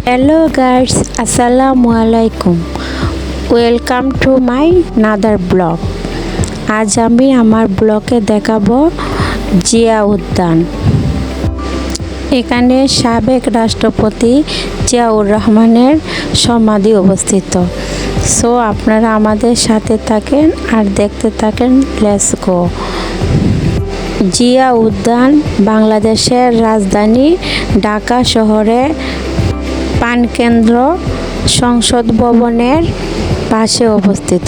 Hello guys, আসসালামু আলাইকুম। Welcome to my another blog. আজ আমি আমার ব্লগে দেখাবো জিয়া উদ্যান। এখানে সাবেক রাষ্ট্রপতি জিয়াউর রহমানের সমাধি অবস্থিত। সো আপনারা আমাদের সাথে থাকেন আর দেখতে থাকেন। Let's go. জিয়া উদ্যান বাংলাদেশের রাজধানী ঢাকা শহরে প্রাণকেন্দ্র সংসদ ভবনের পাশে অবস্থিত।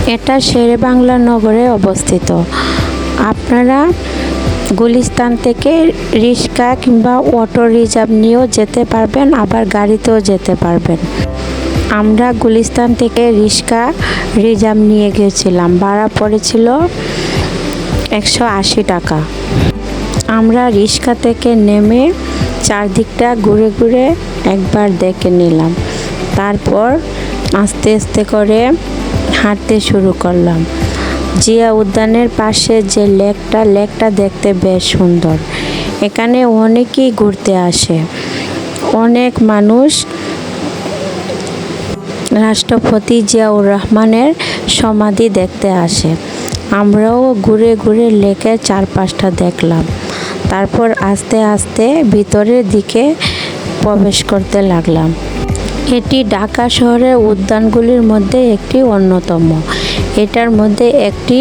এটা শেরেবাংলা নগরে অবস্থিত। আপনারা গুলিস্তান থেকে রিক্সা কিংবা অটো রিজার্ভ নিয়েও যেতে পারবেন, আবার গাড়িতেও যেতে পারবেন। আমরা গুলিস্তান থেকে রিক্সা রিজার্ভ নিয়ে গিয়েছিলাম, ভাড়া পড়েছিল 180 টাকা। আমরা রিক্সা থেকে নেমে চারদিকটা ঘুরে ঘুরে একবার দেখে নিলাম। তারপর আস্তে আস্তে করে হাঁটতে শুরু করলাম। জিয়া উদ্যানের পাশে যে লেকটা দেখতে বেশ সুন্দর। এখানে অনেকেই ঘুরতে আসে। অনেক মানুষ রাষ্ট্রপতি জিয়াউর রহমানের সমাধি দেখতে আসে। আমরাও ঘুরে ঘুরে লেকের চারপাশটা দেখলাম। তারপর আস্তে আস্তে ভিতরের দিকে প্রবেশ করতে লাগলাম। এটি ঢাকা শহরের উদ্যানগুলির মধ্যে একটি অন্যতম। এটার মধ্যে একটি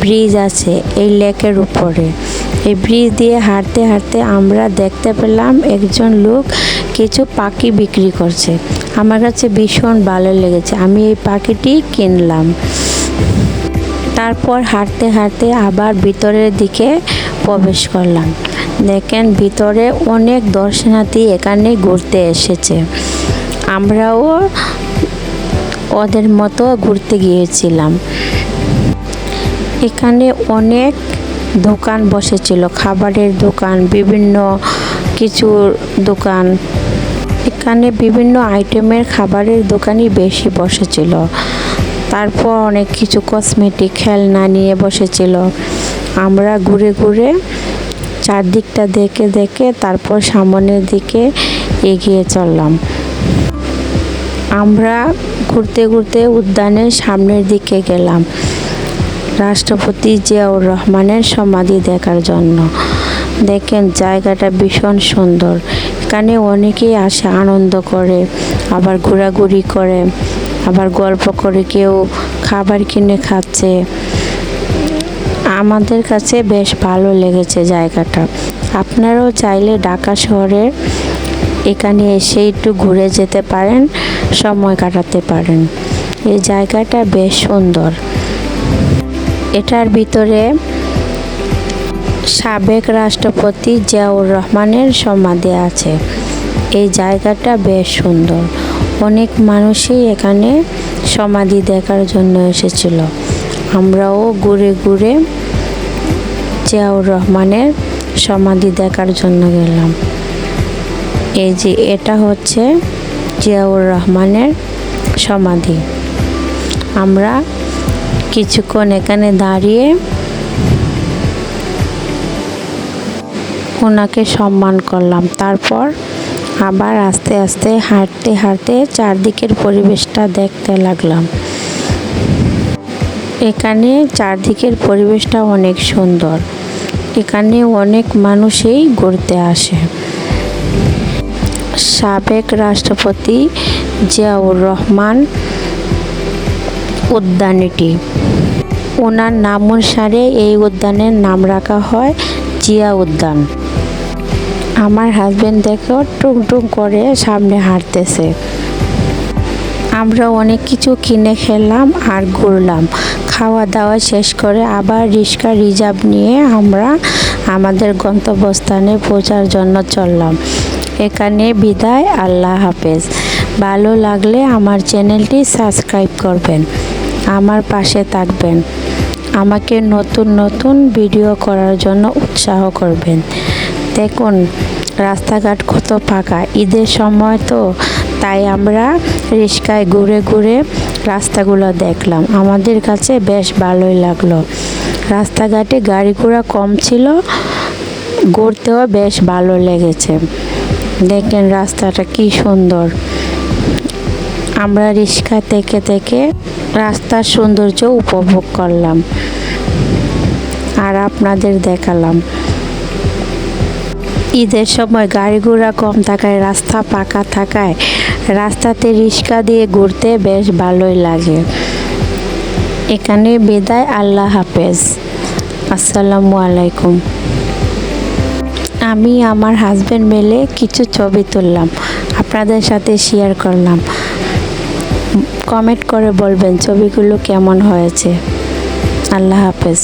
ব্রিজ আছে এই লেকের উপরে। এই ব্রিজ দিয়ে হাঁটতে হাঁটতে আমরা দেখতে পেলাম একজন লোক কিছু পাখি বিক্রি করছে। আমার কাছে ভীষণ ভালো লেগেছে, আমি এই পাখিটি কিনলাম। তারপর হাঁটতে হাঁটতে আবার ভিতরের দিকে প্রবেশ করলাম। দেখেন ভিতরে অনেক দর্শনার্থী এখানে ঘুরতে এসেছে। আমরাও ওদের মতো ঘুরতে গিয়েছিলাম। এখানে অনেক দোকান বসেছিল, খাবারের দোকান, বিভিন্ন কিছুর দোকান। এখানে বিভিন্ন আইটেমের খাবারের দোকানই বেশি বসেছিল। তারপর অনেক কিছু কসমেটিক খেলনা নিয়ে বসেছিল। আমরা ঘুরে ঘুরে চারদিকটা দেখে দেখে তারপর সামনের দিকে এগিয়ে চললাম। আমরা ঘুরতে ঘুরতে উদ্যানের সামনের দিকে গেলাম রাষ্ট্রপতি জিয়াউর রহমানের সমাধি দেখার জন্য। দেখেন জায়গাটা ভীষণ সুন্দর। এখানে অনেকেই আসে, আনন্দ করে, আবার ঘোরাঘুরি করে, আবার গল্প করে, কেউ খাবার কিনে খাচ্ছে। আমাদের কাছে বেশ ভালো লেগেছে জায়গাটা। আপনারাও চাইলে ঢাকা শহরে এখানে এসে একটু ঘুরে যেতে পারেন, সময় কাটাতে পারেন। এই জায়গাটা বেশ সুন্দর। এটার ভিতরে সাবেক রাষ্ট্রপতি জিয়াউর রহমানের সমাধি আছে। এই জায়গাটা বেশ সুন্দর। অনেক মানুষই এখানে সমাধি দেখার জন্য এসেছিল। আমরাও ঘুরে ঘুরে জিয়াউর রহমানের সমাধি দেখার জন্য গেলাম। এই যে এটা হচ্ছে জিয়াউর রহমানের সমাধি। আমরা কিছুক্ষণ এখানে দাঁড়িয়ে ওনাকে সম্মান করলাম। তারপর আবার আস্তে আস্তে হাঁটতে হাঁটতে চারদিকের পরিবেশটা দেখতে লাগলাম। এখানে চারদিকের পরিবেশটা অনেক সুন্দর। এখানে অনেক মানুষই ঘুরতে আসে। সাবেক রাষ্ট্রপতি জিয়াউর রহমান উদ্যান এটি। ওনার নাম অনুসারে এই উদ্যানের নাম রাখা হয় জিয়া উদ্যান। আমার হাজবেন্ড দেখো টুকটুক করে সামনে হাঁটতেছে। আমরা অনেক কিছু কিনে খেলাম আর ঘুরলাম। খাওয়া দাওয়া শেষ করে আবার রিক্সা রিজার্ভ নিয়ে আমরা আমাদের গন্তব্যস্থানে পৌঁছার জন্য চললাম। এখানে বিদায়, আল্লাহ হাফেজ। ভালো লাগলে আমার চ্যানেলটি সাবস্ক্রাইব করবেন, আমার পাশে থাকবেন, আমাকে নতুন নতুন ভিডিও করার জন্য উৎসাহ করবেন। দেখুন রাস্তাঘাট কত ফাঁকা, ঈদের সময় তো, তাই আমরা রিক্সায় ঘুরে ঘুরে রাস্তাগুলো দেখলাম। আমাদের কাছে বেশ ভালোই লাগলো। রাস্তাঘাটে গাড়ি ঘোড়া কম ছিল, ঘুরতেও বেশ ভালো লেগেছে। দেখেন রাস্তাটা কি সুন্দর। আমরা রিক্সা থেকে থেকে রাস্তার সৌন্দর্য উপভোগ করলাম আর আপনাদের দেখালাম। ঈদের সময় গাড়ি ঘোড়া কম থাকায়, রাস্তা পাকা থাকায় রাস্তাতে রিক্সা দিয়ে ঘুরতে বেশ ভালোই লাগে। এখানে বিদায়, আল্লাহ হাফেজ, আসসালামু আলাইকুম। আমি আমার হাজবেন্ড মিলে কিছু ছবি তুললাম, আপনাদের সাথে শেয়ার করলাম। কমেন্ট করে বলবেন ছবিগুলো কেমন হয়েছে। আল্লাহ হাফেজ।